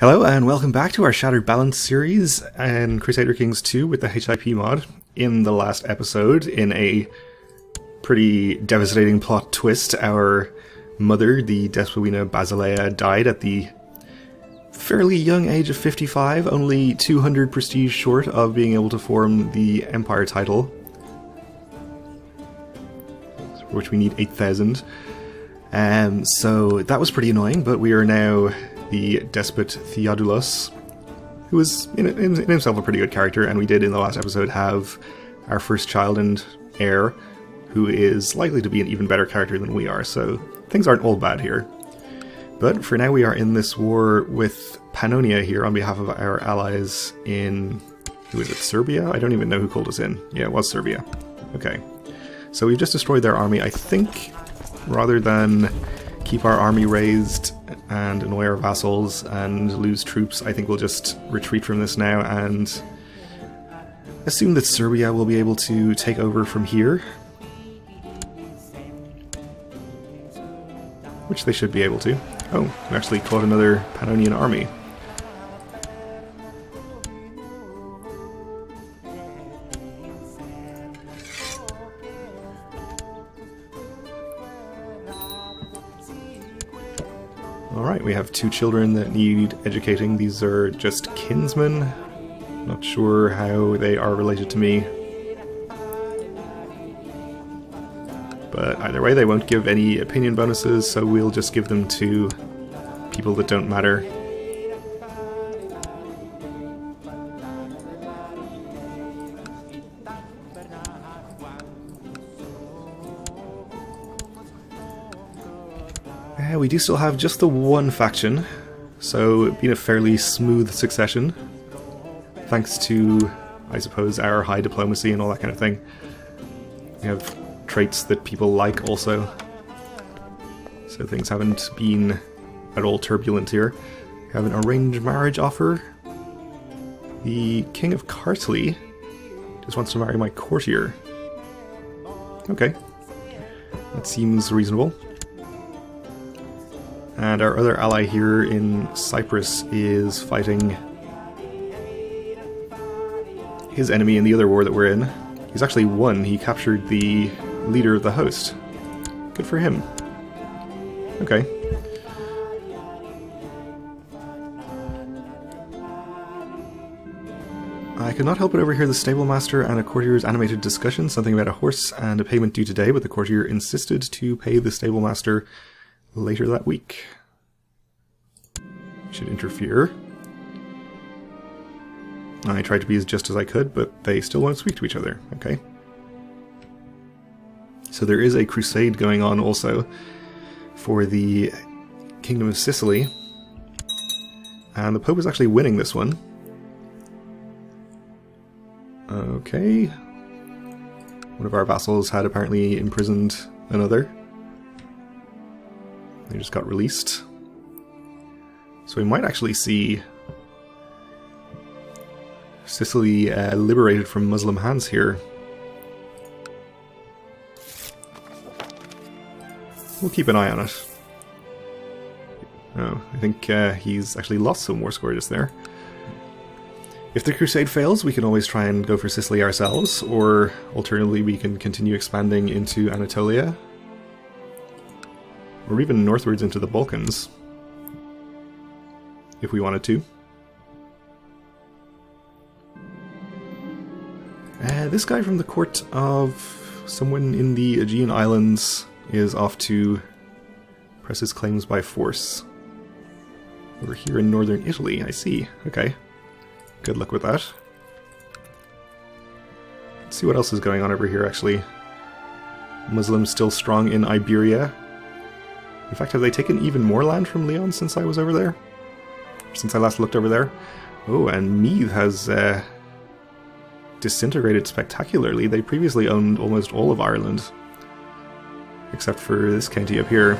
Hello and welcome back to our Shattered Balance series and Crusader Kings 2 with the HIP mod. In the last episode, in a pretty devastating plot twist, our mother, the Despowina Basilea, died at the fairly young age of 55, only 200 prestige short of being able to form the Empire title, for which we need 8,000. So that was pretty annoying, but we are now the despot Theodulos, who is in himself a pretty good character, and we did in the last episode have our first child and heir, who is likely to be an even better character than we are, so things aren't all bad here. But for now we are in this war with Pannonia here on behalf of our allies in, who is it, Serbia? I don't even know who called us in. Yeah, it was Serbia. Okay. So we've just destroyed their army. I think, rather than keep our army raised and annoy our vassals and lose troops, I think we'll just retreat from this now and assume that Serbia will be able to take over from here. Which they should be able to. Oh, we actually caught another Pannonian army. Alright, we have two children that need educating. These are just kinsmen. Not sure how they are related to me. But either way, they won't give any opinion bonuses, so we'll just give them to people that don't matter. We do still have just the one faction, so it's been a fairly smooth succession, thanks to, I suppose, our high diplomacy and all that kind of thing. We have traits that people like also, so things haven't been at all turbulent here. We have an arranged marriage offer. The King of Kartli just wants to marry my courtier. Okay, that seems reasonable. And our other ally here in Cyprus is fighting his enemy in the other war that we're in. He's actually won. He captured the leader of the host. Good for him. Okay. I could not help but overhear the stable master and a courtier's animated discussion, something about a horse and a payment due today, but the courtier insisted to pay the stable master later that week. Should interfere. I tried to be as just as I could, but they still won't speak to each other. Okay. So there is a crusade going on also for the Kingdom of Sicily. And the Pope is actually winning this one. Okay. One of our vassals had apparently imprisoned another. They just got released. So we might actually see Sicily liberated from Muslim hands here. We'll keep an eye on it. Oh, I think he's actually lost some war score just there. If the crusade fails, we can always try and go for Sicily ourselves, or alternatively we can continue expanding into Anatolia. Or even northwards into the Balkans, if we wanted to. This guy from the court of someone in the Aegean Islands is off to press his claims by force. Over here in northern Italy, I see. Okay. Good luck with that. Let's see what else is going on over here, actually. Muslims still strong in Iberia. In fact, have they taken even more land from Leon since I was over there? Since I last looked over there? Oh, and Meath has disintegrated spectacularly. They previously owned almost all of Ireland. Except for this county up here.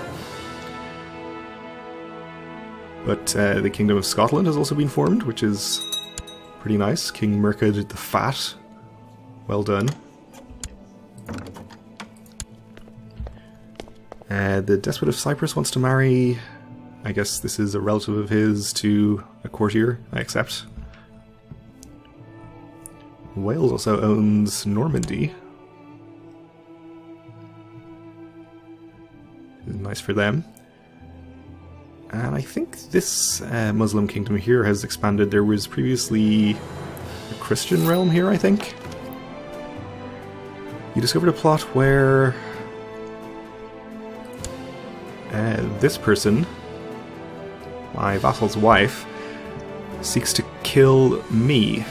But the Kingdom of Scotland has also been formed, which is pretty nice. King Murked the Fat. Well done. The Despot of Cyprus wants to marry I guess this is a relative of his to a courtier, I accept. Wales also owns Normandy. Nice for them. And I think this Muslim kingdom here has expanded. There was previously a Christian realm here, I think. You discovered a plot where this person, my vassal's wife, seeks to kill me.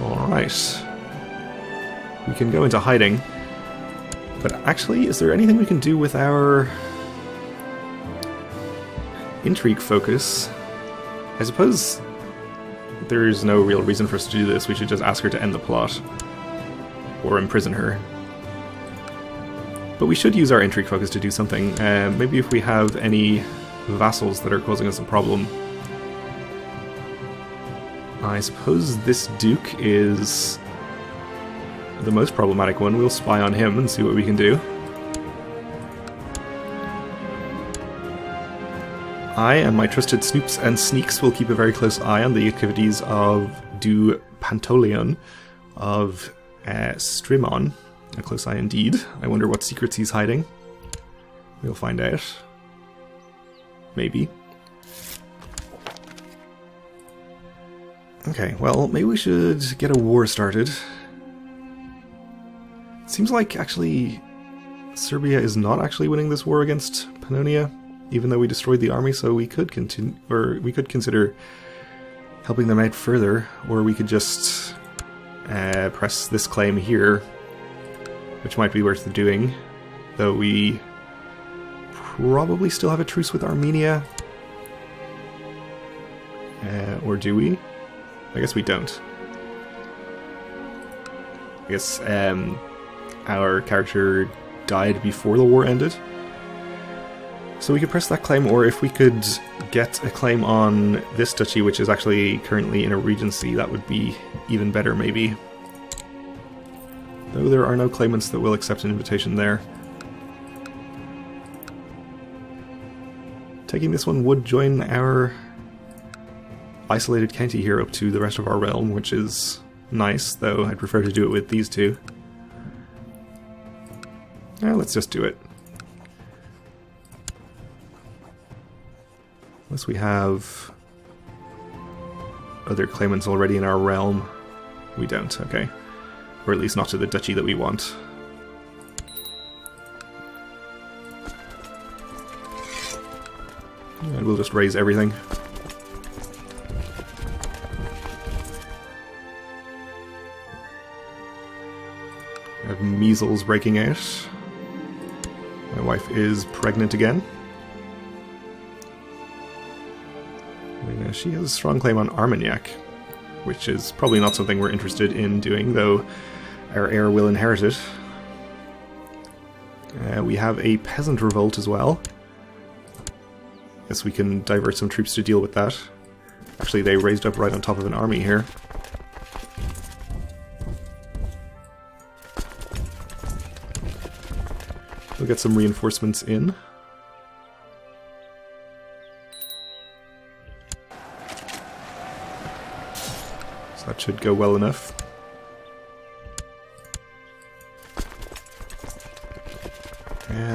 Alright. We can go into hiding. But actually, is there anything we can do with our intrigue focus? I suppose there's no real reason for us to do this. We should just ask her to end the plot. Or imprison her. But we should use our intrigue focus to do something. Maybe if we have any vassals that are causing us a problem. I suppose this duke is the most problematic one. We'll spy on him and see what we can do. I and my trusted snoops and sneaks will keep a very close eye on the activities of Du Pantolion of Strimon. A close eye indeed. I wonder what secrets he's hiding. We'll find out. Maybe. Okay, well, maybe we should get a war started. It seems like, actually, Serbia is not actually winning this war against Pannonia, even though we destroyed the army, so we could continue, or we could consider helping them out further, or we could just press this claim here, which might be worth doing, though we probably still have a truce with Armenia. Or do we? I guess we don't. I guess our character died before the war ended. So we could press that claim, or if we could get a claim on this duchy, which is actually currently in a regency, that would be even better, maybe. Though there are no claimants that will accept an invitation there. Taking this one would join our isolated county here up to the rest of our realm, which is nice, though I'd prefer to do it with these two. Let's just do it. Unless we have other claimants already in our realm. We don't, okay. Or at least not to the duchy that we want. And we'll just raise everything. I have measles breaking out. My wife is pregnant again. She has a strong claim on Armagnac, which is probably not something we're interested in doing, though our heir will inherit it. We have a peasant revolt as well. Guess we can divert some troops to deal with that. Actually, they raised up right on top of an army here. We'll get some reinforcements in. So that should go well enough.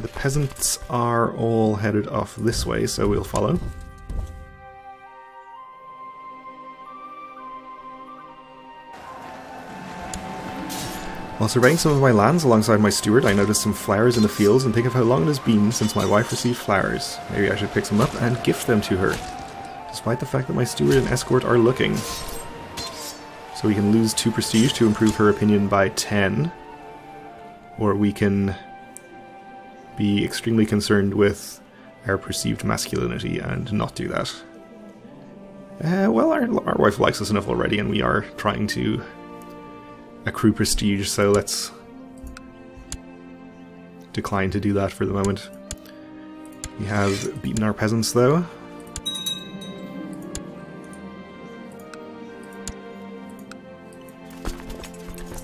The peasants are all headed off this way, so we'll follow. While surveying some of my lands alongside my steward, I noticed some flowers in the fields and think of how long it has been since my wife received flowers. Maybe I should pick some up and gift them to her, despite the fact that my steward and escort are looking. So we can lose 2 prestige to improve her opinion by 10, or we can be extremely concerned with our perceived masculinity and not do that. Well, our wife likes us enough already, and we are trying to accrue prestige, so let's decline to do that for the moment. We have beaten our peasants, though.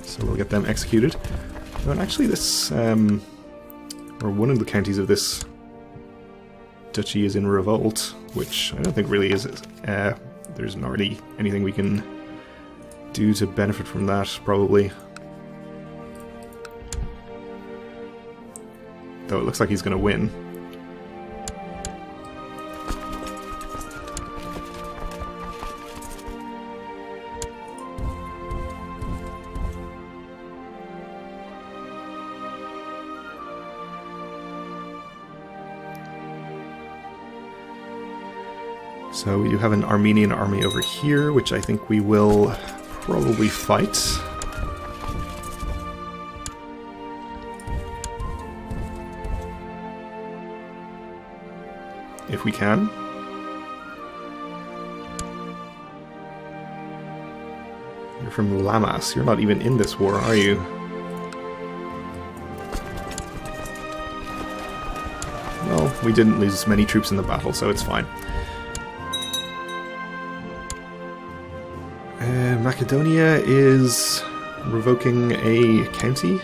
So we'll get them executed. Oh, and actually this, or one of the counties of this duchy is in revolt. which I don't think really is... there's not really anything we can do to benefit from that, probably. Though it looks like he's going to win. So we do have an Armenian army over here, which I think we will probably fight. If we can. You're from Lamas. You're not even in this war, are you? Well, we didn't lose many troops in the battle, so it's fine. Macedonia is revoking a county,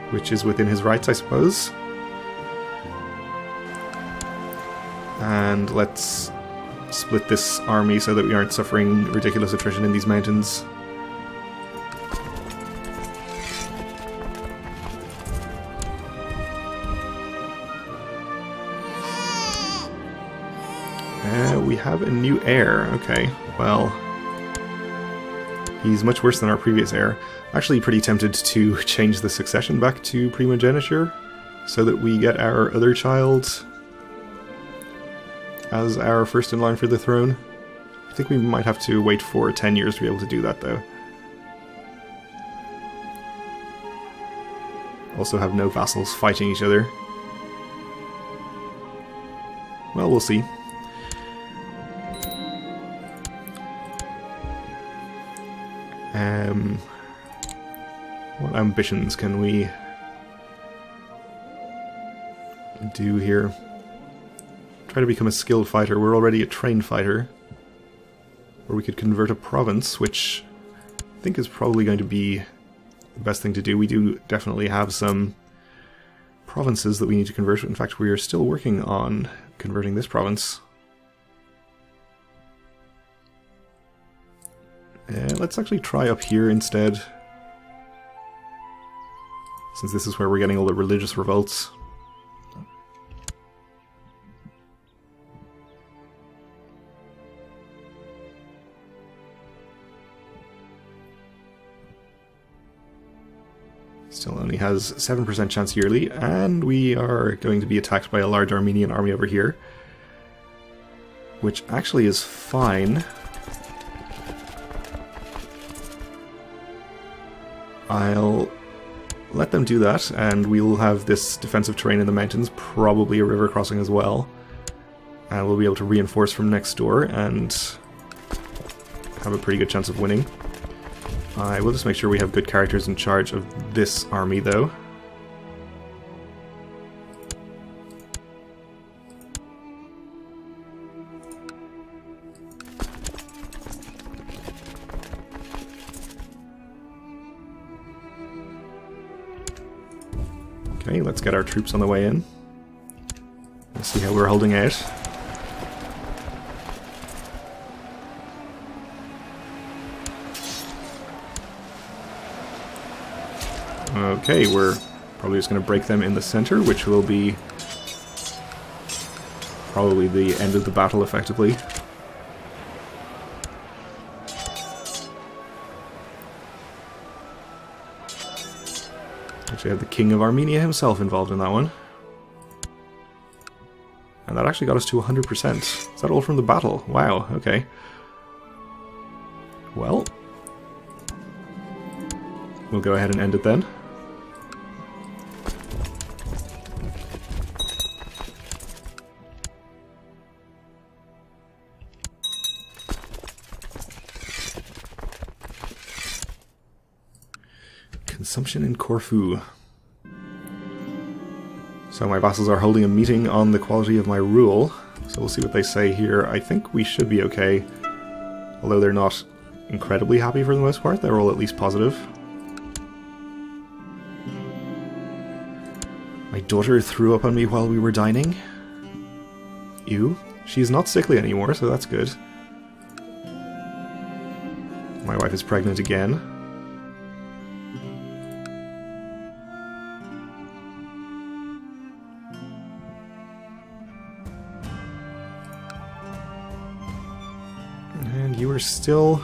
which is within his rights, I suppose. And let's split this army so that we aren't suffering ridiculous attrition in these mountains. We have a new heir. Okay, well... he's much worse than our previous heir. Actually pretty tempted to change the succession back to primogeniture, so that we get our other child as our first in line for the throne. I think we might have to wait for 10 years to be able to do that, though. Also have no vassals fighting each other. Well, we'll see. What ambitions can we do here? Try to become a skilled fighter. We're already a trained fighter. Or we could convert a province, which I think is probably going to be the best thing to do. We do definitely have some provinces that we need to convert. In fact, we are still working on converting this province. Let's actually try up here instead, since this is where we're getting all the religious revolts. Still only has 7% chance yearly, and we are going to be attacked by a large Armenian army over here, which actually is fine. I'll let them do that, and we'll have this defensive terrain in the mountains, probably a river crossing as well. And we'll be able to reinforce from next door and have a pretty good chance of winning. I will just make sure we have good characters in charge of this army, though. Okay, let's get our troops on the way in. Let's see how we're holding out. Okay, we're probably just going to break them in the center, which will be probably the end of the battle, effectively. Actually, I have the King of Armenia himself involved in that one. And that actually got us to 100%. Is that all from the battle? Wow, okay. Well, we'll go ahead and end it then. Consumption in Corfu. So my vassals are holding a meeting on the quality of my rule, so we'll see what they say here. I think we should be okay, although they're not incredibly happy for the most part. They're all at least positive. My daughter threw up on me while we were dining. Ew. She's not sickly anymore, so that's good. My wife is pregnant again. And you are still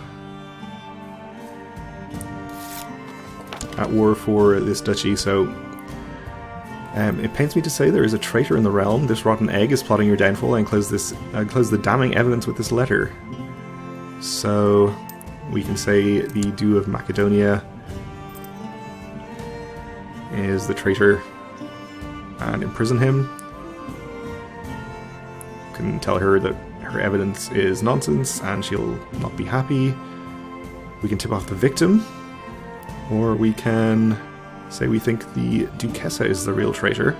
at war for this duchy, so it pains me to say there is a traitor in the realm. This rotten egg is plotting your downfall. I enclose the damning evidence with this letter. So we can say the Duke of Macedonia is the traitor and imprison him. We can tell her that her evidence is nonsense and she'll not be happy. We can tip off the victim, or we can say we think the Duchessa is the real traitor.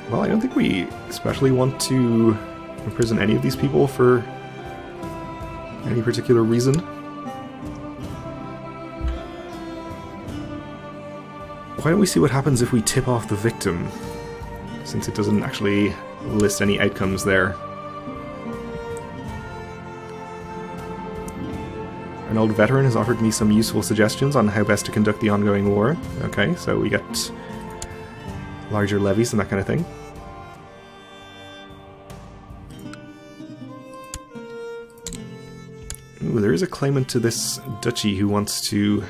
Well, I don't think we especially want to imprison any of these people for any particular reason. Why don't we see what happens if we tip off the victim, since it doesn't actually list any outcomes there. An old veteran has offered me some useful suggestions on how best to conduct the ongoing war. Okay, so we get larger levies and that kind of thing. Ooh, there is a claimant to this duchy who wants to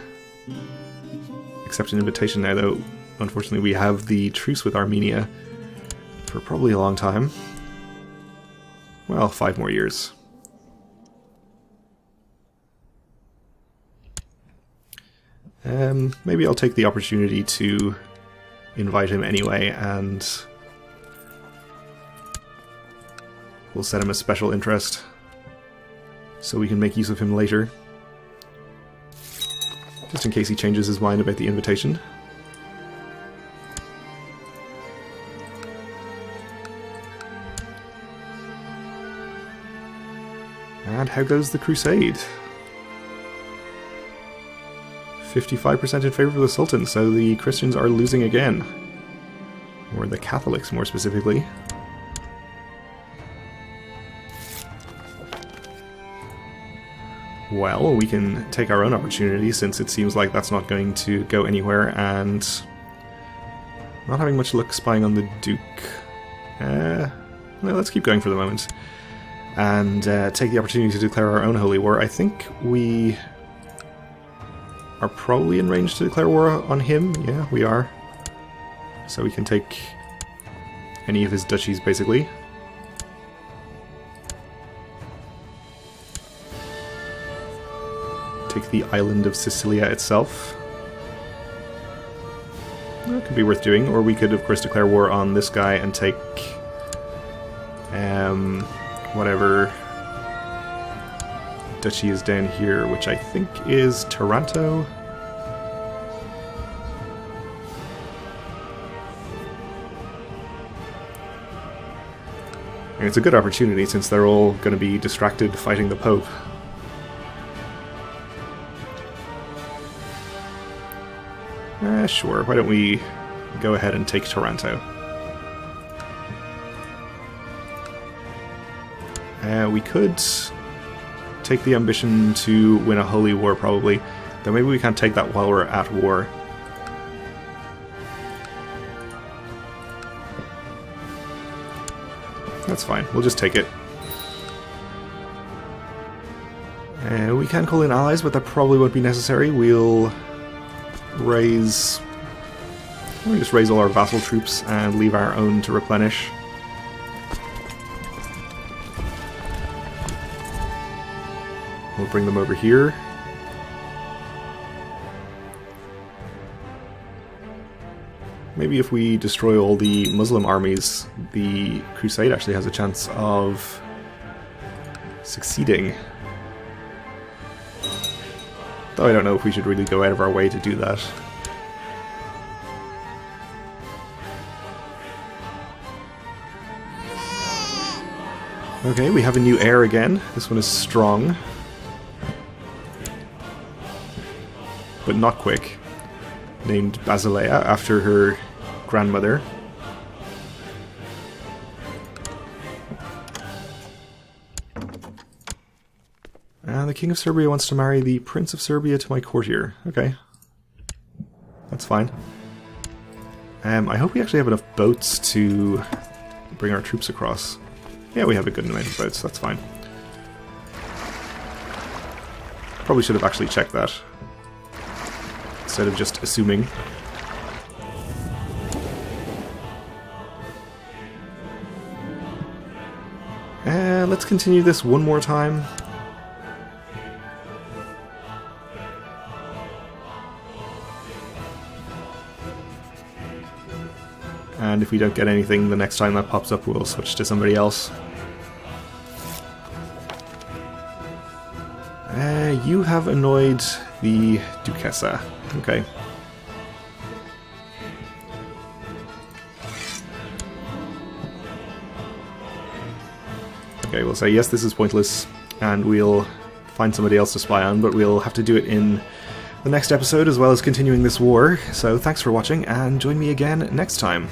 accept an invitation now, though unfortunately we have the truce with Armenia for probably a long time. Well, 5 more years. Maybe I'll take the opportunity to invite him anyway, and we'll set him a special interest so we can make use of him later, just in case he changes his mind about the invitation. And how goes the crusade? 55% in favor of the Sultan, so the Christians are losing again. Or the Catholics, more specifically. Well, we can take our own opportunity, since it seems like that's not going to go anywhere, and not having much luck spying on the Duke. No, let's keep going for the moment. And take the opportunity to declare our own holy war. I think we are probably in range to declare war on him. Yeah, we are. So we can take any of his duchies, basically. Take the island of Sicilia itself. That could be worth doing. Or we could, of course, declare war on this guy and take whatever duchy is down here, which I think is Taranto. And it's a good opportunity, since they're all going to be distracted fighting the Pope. Sure, why don't we go ahead and take Taranto. We could take the ambition to win a holy war, probably, though maybe we can't take that while we're at war. That's fine, we'll just take it. We can call in allies, but that probably won't be necessary. We'll just raise all our vassal troops and leave our own to replenish. We'll bring them over here. Maybe if we destroy all the Muslim armies, the crusade actually has a chance of succeeding. Though I don't know if we should really go out of our way to do that. Okay, we have a new heir again. This one is strong, but not quick. Named Basilea, after her grandmother. The King of Serbia wants to marry the Prince of Serbia to my courtier. Okay. That's fine. I hope we actually have enough boats to bring our troops across. Yeah, we have a good amount of boats, that's fine. Probably should have actually checked that, instead of just assuming. And let's continue this one more time. And if we don't get anything the next time that pops up, we'll switch to somebody else. You have annoyed the Duchessa. Okay. Okay, we'll say yes, this is pointless, and we'll find somebody else to spy on, but we'll have to do it in the next episode as well as continuing this war. So thanks for watching, and join me again next time.